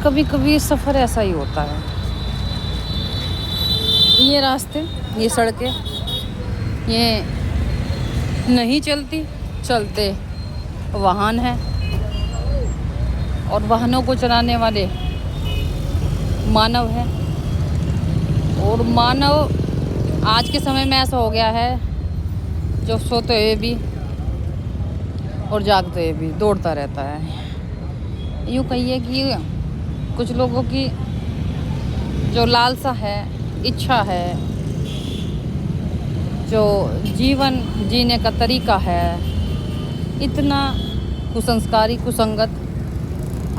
कभी कभी सफ़र ऐसा ही होता है। ये रास्ते, ये सड़कें, ये नहीं चलती, चलते वाहन हैं और वाहनों को चलाने वाले मानव हैं। और मानव आज के समय में ऐसा हो गया है जो सोते हुए भी और जागते हुए भी दौड़ता रहता है। यूँ कहिए कि कुछ लोगों की जो लालसा है, इच्छा है, जो जीवन जीने का तरीका है, इतना कुसंस्कारी, कुसंगत,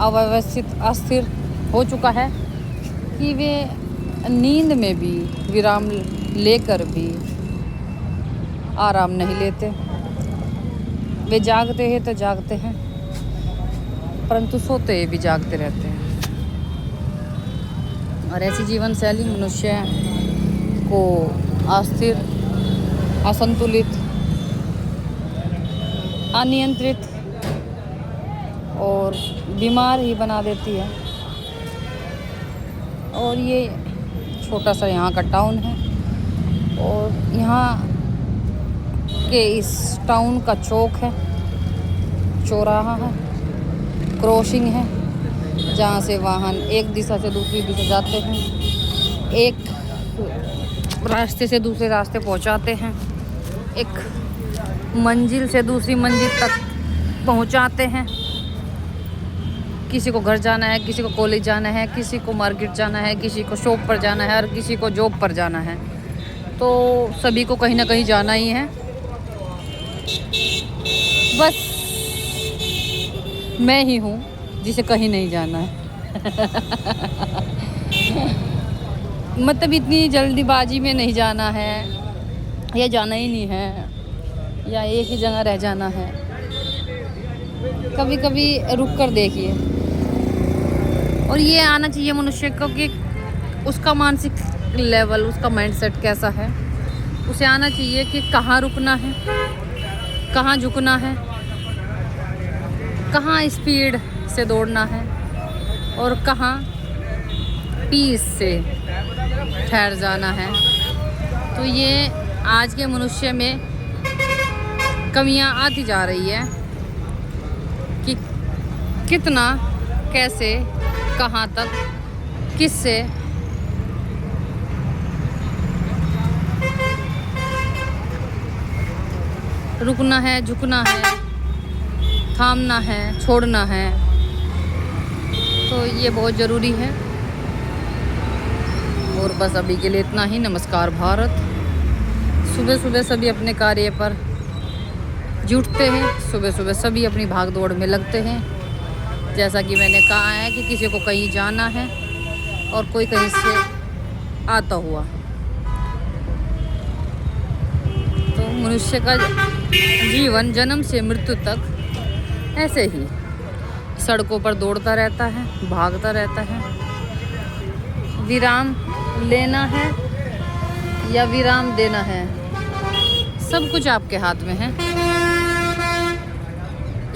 अव्यवस्थित, अस्थिर हो चुका है कि वे नींद में भी विराम लेकर भी आराम नहीं लेते। वे जागते हैं तो जागते हैं, परंतु सोते हुए भी जागते रहते हैं। और ऐसी जीवन शैली मनुष्य को अस्थिर, असंतुलित, अनियंत्रित और बीमार ही बना देती है। और ये छोटा सा यहाँ का टाउन है और यहाँ के इस टाउन का चौक है, चौराहा है, क्रॉसिंग है, जहाँ से वाहन एक दिशा से दूसरी दिशा जाते हैं, एक रास्ते से दूसरे रास्ते पहुँचाते हैं, एक मंजिल से दूसरी मंजिल तक पहुँचाते हैं। किसी को घर जाना है, किसी को कॉलेज जाना है, किसी को मार्केट जाना है, किसी को शॉप पर जाना है और किसी को जॉब पर जाना है। तो सभी को कहीं ना कहीं जाना ही है। बस मैं ही हूँ जिसे कहीं नहीं जाना है। मतलब इतनी जल्दीबाजी में नहीं जाना है या जाना ही नहीं है या एक ही जगह रह जाना है। कभी कभी रुक कर देखिए। और ये आना चाहिए मनुष्य को कि उसका मानसिक लेवल, उसका माइंडसेट कैसा है। उसे आना चाहिए कि कहाँ रुकना है, कहाँ झुकना है, कहाँ स्पीड से दौड़ना है और कहाँ पीस से ठहर जाना है। तो ये आज के मनुष्य में कमियां आती जा रही है कि कितना, कैसे, कहाँ तक, किससे रुकना है, झुकना है, थामना है, छोड़ना है। तो ये बहुत ज़रूरी है। और बस अभी के लिए इतना ही। नमस्कार भारत। सुबह सुबह सभी अपने कार्य पर जुटते हैं, सुबह सुबह सभी अपनी भाग दौड़ में लगते हैं। जैसा कि मैंने कहा है कि किसी को कहीं जाना है और कोई कहीं से आता हुआ। तो मनुष्य का जीवन जन्म से मृत्यु तक ऐसे ही सड़कों पर दौड़ता रहता है, भागता रहता है। विराम लेना है या विराम देना है, सब कुछ आपके हाथ में है।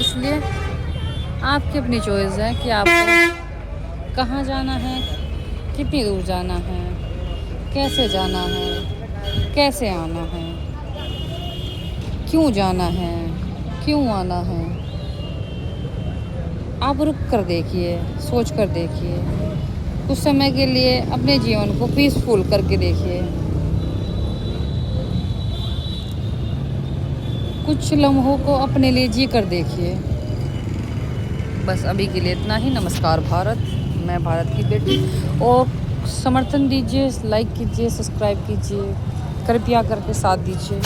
इसलिए आपकी अपनी चॉइस है कि आपको कहाँ जाना है, कितनी दूर जाना है, कैसे जाना है, कैसे आना है, क्यों जाना है, क्यों आना है। आप रुक कर देखिए, सोच कर देखिए, कुछ समय के लिए अपने जीवन को पीसफुल करके देखिए। कुछ लम्हों को अपने लिए जी कर देखिए। बस अभी के लिए इतना ही। नमस्कार भारत। मैं भारत की बेटी। और समर्थन दीजिए, लाइक कीजिए, सब्सक्राइब कीजिए, कृपया करके साथ दीजिए।